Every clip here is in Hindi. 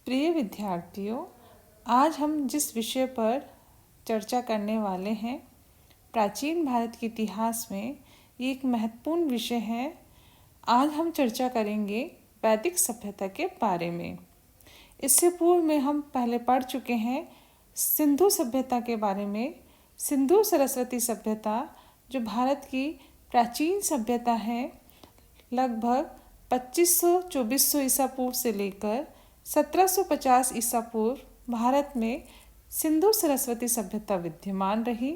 प्रिय विद्यार्थियों, आज हम जिस विषय पर चर्चा करने वाले हैं, प्राचीन भारत के इतिहास में ये एक महत्वपूर्ण विषय है। आज हम चर्चा करेंगे वैदिक सभ्यता के बारे में। इससे पूर्व में हम पहले पढ़ चुके हैं सिंधु सभ्यता के बारे में। सिंधु सरस्वती सभ्यता जो भारत की प्राचीन सभ्यता है, लगभग 2500-2400 ईसा पूर्व से लेकर 1750 ईसा पूर्व भारत में सिंधु सरस्वती सभ्यता विद्यमान रही।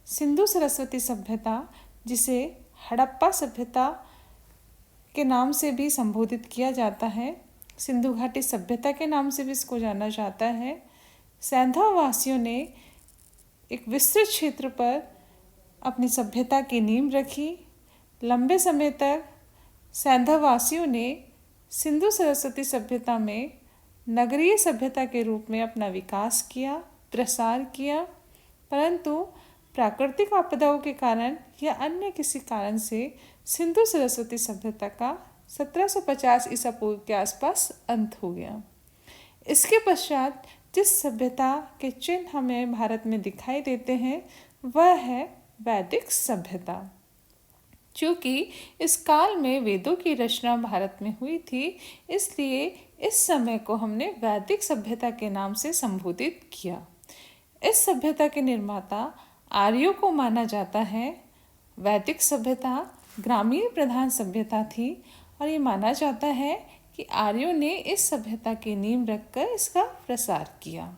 सिंधु सरस्वती सभ्यता, जिसे हड़प्पा सभ्यता के नाम से भी संबोधित किया जाता है, सिंधु घाटी सभ्यता के नाम से भी इसको जाना जाता है, सैंधव वासियों ने एक विस्तृत क्षेत्र पर अपनी सभ्यता की नींव रखी। लंबे समय तक सैंधव वासियों ने सिंधु सरस्वती सभ्यता में नगरीय सभ्यता के रूप में अपना विकास किया, प्रसार किया, परंतु प्राकृतिक आपदाओं के कारण या अन्य किसी कारण से सिंधु सरस्वती सभ्यता का 1750 ईसा पूर्व के आसपास अंत हो गया। इसके पश्चात जिस सभ्यता के चिन्ह हमें भारत में दिखाई देते हैं वह है वैदिक सभ्यता। चूँकि इस काल में वेदों की रचना भारत में हुई थी, इसलिए इस समय को हमने वैदिक सभ्यता के नाम से संबोधित किया। इस सभ्यता के निर्माता आर्यों को माना जाता है। वैदिक सभ्यता ग्रामीण प्रधान सभ्यता थी और ये माना जाता है कि आर्यों ने इस सभ्यता की नींव रखकर इसका प्रसार किया।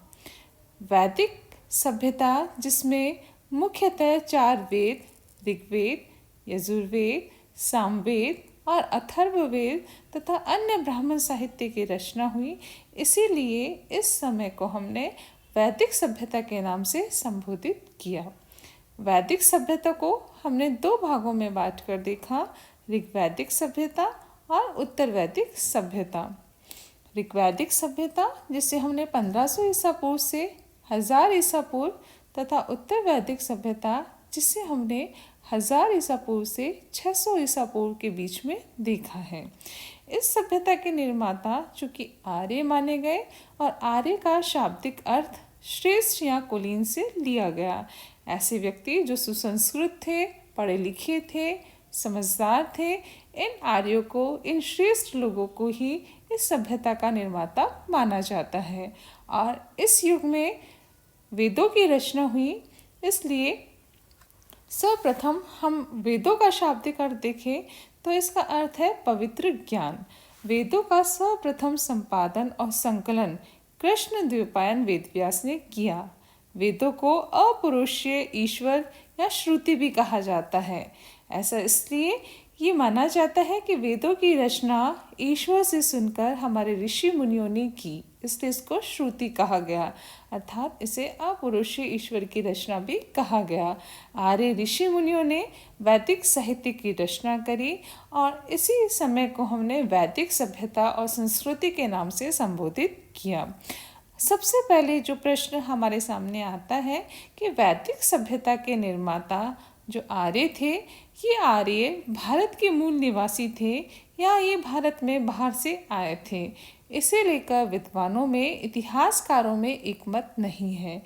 वैदिक सभ्यता, जिसमें मुख्यतः 4 वेद, ऋग्वेद, यजुर्वेद, सामवेद और अथर्ववेद तथा अन्य ब्राह्मण साहित्य की रचना हुई, इसीलिए इस समय को हमने वैदिक सभ्यता के नाम से संबोधित किया। वैदिक सभ्यता को हमने 2 भागों में बांटकर देखा, ऋग्वैदिक सभ्यता और उत्तर वैदिक सभ्यता। ऋग्वैदिक सभ्यता, जिसे हमने 1500 ईसा पूर्व से 1000 ईसा पूर्व तथा उत्तर वैदिक सभ्यता, जिसे हमने 1000 ईसा पूर्व से 600 ईसा पूर्व के बीच में देखा है। इस सभ्यता के निर्माता चूँकि आर्य माने गए और आर्य का शाब्दिक अर्थ श्रेष्ठ या कुलीन से लिया गया। ऐसे व्यक्ति जो सुसंस्कृत थे, पढ़े लिखे थे, समझदार थे, इन आर्यों को, इन श्रेष्ठ लोगों को ही इस सभ्यता का निर्माता माना जाता है। और इस युग में वेदों की रचना हुई, इसलिए सर्वप्रथम हम वेदों का शाब्दिक अर्थ देखें तो इसका अर्थ है पवित्र ज्ञान। वेदों का सर्वप्रथम संपादन और संकलन कृष्ण द्वैपायन वेदव्यास ने किया। वेदों को अपौरुषीय ईश्वर या श्रुति भी कहा जाता है। ऐसा इसलिए ये माना जाता है कि वेदों की रचना ईश्वर से सुनकर हमारे ऋषि मुनियों ने की, इसलिए इसको श्रुति कहा गया, अर्थात इसे अपौरुषीय ईश्वर की रचना भी कहा गया। आर्य ऋषि मुनियों ने वैदिक साहित्य की रचना करी और इसी समय को हमने वैदिक सभ्यता और संस्कृति के नाम से संबोधित किया। सबसे पहले जो प्रश्न हमारे सामने आता है कि वैदिक सभ्यता के निर्माता जो आर्य थे, ये आर्य भारत के मूल निवासी थे या ये भारत में बाहर से आए थे। इसे लेकर विद्वानों में, इतिहासकारों में एक मत नहीं है।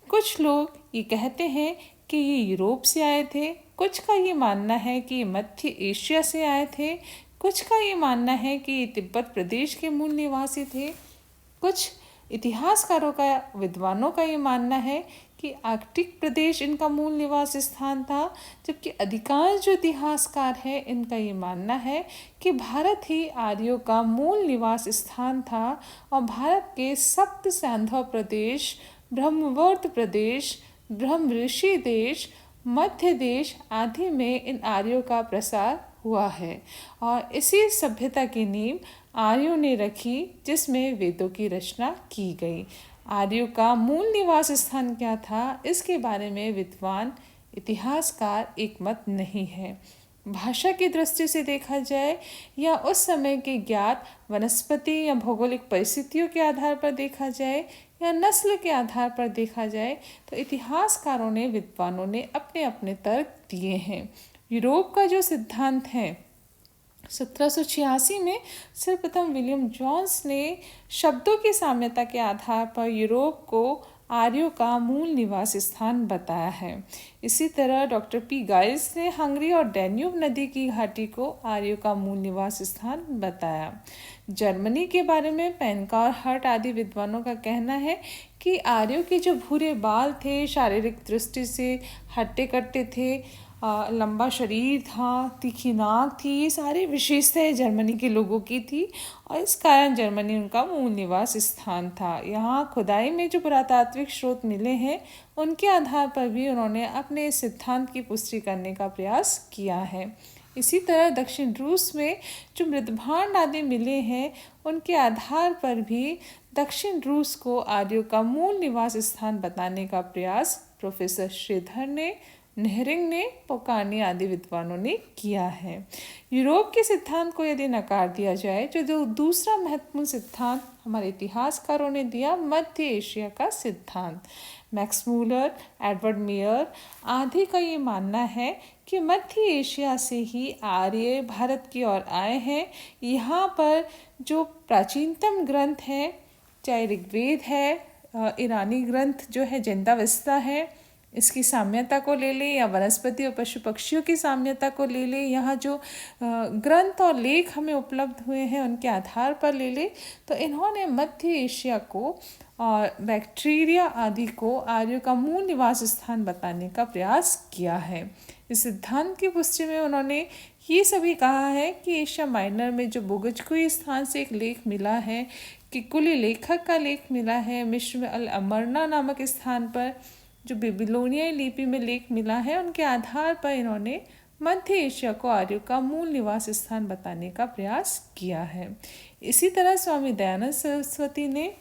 कुछ लोग ये कहते हैं कि ये यूरोप से आए थे, कुछ का ये मानना है कि ये मध्य एशिया से आए थे, कुछ का ये मानना है कि ये तिब्बत प्रदेश के मूल निवासी थे। कुछ इतिहासकारों का, विद्वानों का ये मानना है कि आर्कटिक प्रदेश इनका मूल निवास स्थान था, जबकि अधिकांश जो इतिहासकार हैं इनका ये मानना है कि भारत ही आर्यों का मूल निवास स्थान था और भारत के सप्त सैंधव प्रदेश, ब्रह्मवर्त प्रदेश, ब्रह्म ऋषि देश, मध्य देश आदि में इन आर्यों का प्रसार हुआ है और इसी सभ्यता की नींव आर्यों ने रखी, जिसमें वेदों की रचना की गई। आर्यों का मूल निवास स्थान क्या था, इसके बारे में विद्वान, इतिहासकार एक मत नहीं है। भाषा की दृष्टि से देखा जाए या उस समय के ज्ञात वनस्पति या भौगोलिक परिस्थितियों के आधार पर देखा जाए या नस्ल के आधार पर देखा जाए, तो इतिहासकारों ने, विद्वानों ने अपने अपने तर्क दिए हैं। यूरोप का जो सिद्धांत है 1786 में सर्वप्रथम विलियम जोन्स ने शब्दों की साम्यता के आधार पर यूरोप को आर्यों का मूल निवास स्थान बताया है। इसी तरह डॉक्टर पी गाइस ने हंगरी और डैन्यूब नदी की घाटी को आर्यों का मूल निवास स्थान बताया। जर्मनी के बारे में पेनका और हर्ट आदि विद्वानों का कहना है कि आर्यों के जो भूरे बाल थे, शारीरिक दृष्टि से हट्टे कट्टे थे, लंबा शरीर था, तीखी नाक थी, ये सारी विशेषताएं जर्मनी के लोगों की थी और इस कारण जर्मनी उनका मूल निवास स्थान था। यहाँ खुदाई में जो पुरातात्विक स्रोत मिले हैं उनके आधार पर भी उन्होंने अपने इस सिद्धांत की पुष्टि करने का प्रयास किया है। इसी तरह दक्षिण रूस में जो मृदभांड आदि मिले हैं उनके आधार पर भी दक्षिण रूस को आर्यों का मूल निवास स्थान बताने का प्रयास प्रोफेसर श्रीधर ने, नेहरिंग ने, पोकानी आदि विद्वानों ने किया है। यूरोप के सिद्धांत को यदि नकार दिया जाए जो दूसरा महत्वपूर्ण सिद्धांत हमारे इतिहासकारों ने दिया, मध्य एशिया का सिद्धांत। मैक्स मूलर, एडवर्ड मेयर आदि का ये मानना है कि मध्य एशिया से ही आर्य भारत की ओर आए हैं। यहाँ पर जो प्राचीनतम ग्रंथ है, चाहे ऋग्वेद है, ईरानी ग्रंथ जो है जिंदावस्ता है, इसकी साम्यता को ले ले या वनस्पति और पशु पक्षियों की साम्यता को ले ले, यहाँ जो ग्रंथ और लेख हमें उपलब्ध हुए हैं उनके आधार पर ले ले, तो इन्होंने मध्य एशिया को और बैक्टीरिया आदि को आर्यों का मूल निवास स्थान बताने का प्रयास किया है। इस सिद्धांत की पुष्टि में उन्होंने ये सभी कहा है कि एशिया माइनर में जो बोगजकुई स्थान से एक लेख मिला है, किकुली लेखक का लेख मिला है, मिस्र में अल अमरना नामक स्थान पर जो बेबीलोनियाई लिपि में लेख मिला है, उनके आधार पर इन्होंने मध्य एशिया को आर्यों का मूल निवास स्थान बताने का प्रयास किया है। इसी तरह स्वामी दयानंद सरस्वती ने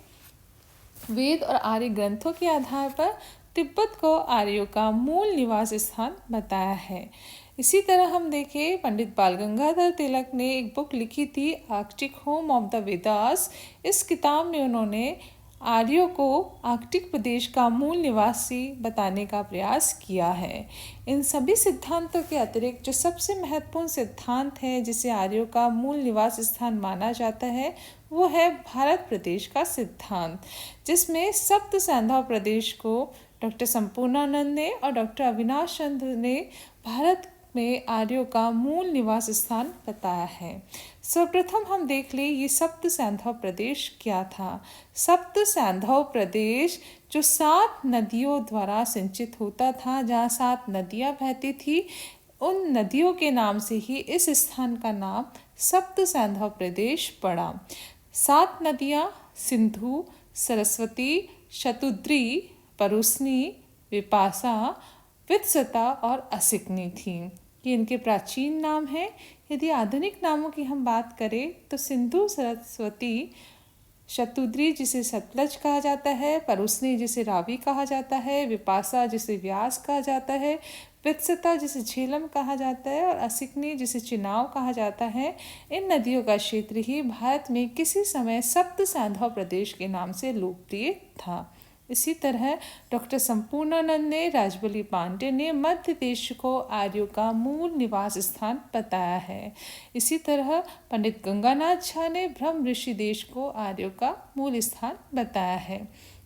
वेद और आर्य ग्रंथों के आधार पर तिब्बत को आर्यों का मूल निवास स्थान बताया है। इसी तरह हम देखें, पंडित बाल गंगाधर तिलक ने एक बुक लिखी थी, Arctic home of the Vedas. इस किताब में उन्होंने आर्यों को आर्कटिक प्रदेश का मूल निवासी बताने का प्रयास किया है। इन सभी सिद्धांतों के अतिरिक्त जो सबसे महत्वपूर्ण सिद्धांत है जिसे आर्यों का मूल निवास स्थान माना जाता है, वो है भारत प्रदेश का सिद्धांत, जिसमें सप्त सैंधव प्रदेश को डॉक्टर संपूर्णानंद ने और डॉक्टर अविनाश चंद्र ने भारत में आर्यों का मूल निवास स्थान बताया है। सर्वप्रथम हम देख ले ये सप्त सैंधव प्रदेश क्या था। सप्त सैंधव प्रदेश जो 7 नदियों द्वारा सिंचित होता था, जहाँ 7 नदियाँ बहती थी, उन नदियों के नाम से ही इस स्थान का नाम सप्त सैंधव प्रदेश पड़ा। 7 नदियाँ सिंधु, सरस्वती, शतुद्री, परुस्नी, विपासा, वित्सता और असिकनी थी। ये इनके प्राचीन नाम हैं। यदि आधुनिक नामों की हम बात करें तो सिंधु, सरस्वती, शतुद्री जिसे सतलज कहा जाता है, परुस्नी जिसे रावी कहा जाता है, विपासा जिसे व्यास कहा जाता है, वित्सता जिसे झेलम कहा जाता है और असिकनी जिसे चिनाव कहा जाता है। इन नदियों का क्षेत्र ही भारत में किसी समय सप्त सैंधव प्रदेश के नाम से लोकप्रिय था। इसी तरह डॉक्टर संपूर्णानंद ने, राजबली पांडे ने मध्य देश को आर्यों का मूल निवास स्थान बताया है। इसी तरह पंडित गंगानाथ झा ने ब्रह्म ऋषि देश को आर्यों का मूल स्थान बताया है।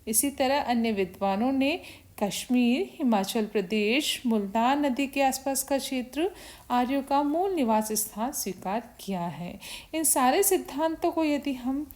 इसी तरह अन्य विद्वानों ने कश्मीर, हिमाचल प्रदेश, मुल्तान नदी के आसपास का क्षेत्र आर्यों का मूल निवास स्थान स्वीकार किया है। इन सारे सिद्धांतों को यदि हम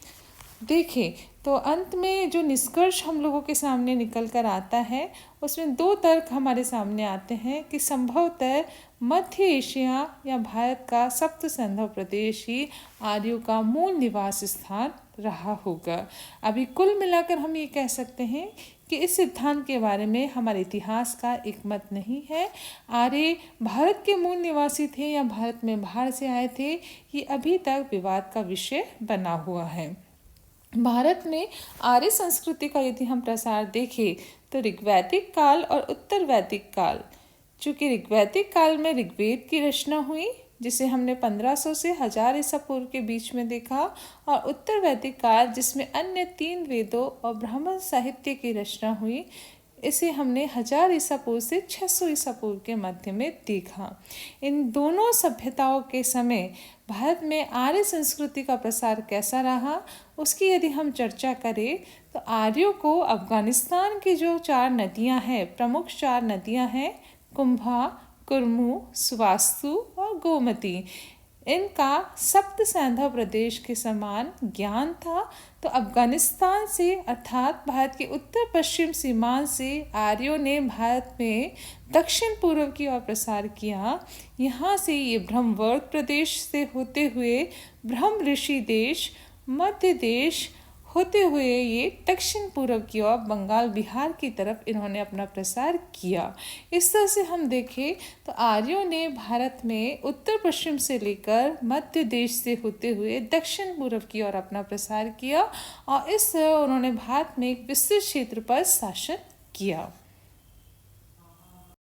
देखें तो अंत में जो निष्कर्ष हम लोगों के सामने निकल कर आता है, उसमें 2 तर्क हमारे सामने आते हैं कि संभवतः मध्य एशिया या भारत का सप्त सैंधव प्रदेश ही आर्यों का मूल निवास स्थान रहा होगा। अभी कुल मिलाकर हम ये कह सकते हैं कि इस सिद्धांत के बारे में हमारे इतिहास का एक मत नहीं है। आर्य भारत के मूल निवासी थे या भारत में बाहर से आए थे, ये अभी तक विवाद का विषय बना हुआ है। भारत में आर्य संस्कृति का यदि हम प्रसार देखें तो ऋग्वैदिक काल और उत्तर वैदिक काल, चूँकि ऋग्वैदिक काल में ऋग्वेद की रचना हुई जिसे हमने 1500 से 1000 ईसा पूर्व के बीच में देखा, और उत्तर वैदिक काल जिसमें अन्य 3 वेदों और ब्राह्मण साहित्य की रचना हुई, इसे हमने 1000 ईसा पूर्व से 600 ईसा पूर्व के मध्य में देखा। इन दोनों सभ्यताओं के समय भारत में आर्य संस्कृति का प्रसार कैसा रहा, उसकी यदि हम चर्चा करें तो आर्यों को अफगानिस्तान की जो 4 नदियां हैं, प्रमुख 4 नदियां हैं, कुंभा, कुरमू, सुवास्तु और गोमती, इनका सप्त सैंधव प्रदेश के समान ज्ञान था। तो अफगानिस्तान से अर्थात भारत के उत्तर पश्चिम सीमांत से आर्यों ने भारत में दक्षिण पूर्व की ओर प्रसार किया। यहाँ से ये ब्रह्मवर्त प्रदेश से होते हुए ब्रह्म ऋषि देश, मध्य देश होते हुए ये दक्षिण पूर्व की ओर बंगाल बिहार की तरफ इन्होंने अपना प्रसार किया। इस तरह से हम देखें तो आर्यों ने भारत में उत्तर पश्चिम से लेकर मध्य देश से होते हुए दक्षिण पूर्व की ओर अपना प्रसार किया और इस तरह उन्होंने भारत में एक विस्तृत क्षेत्र पर शासन किया।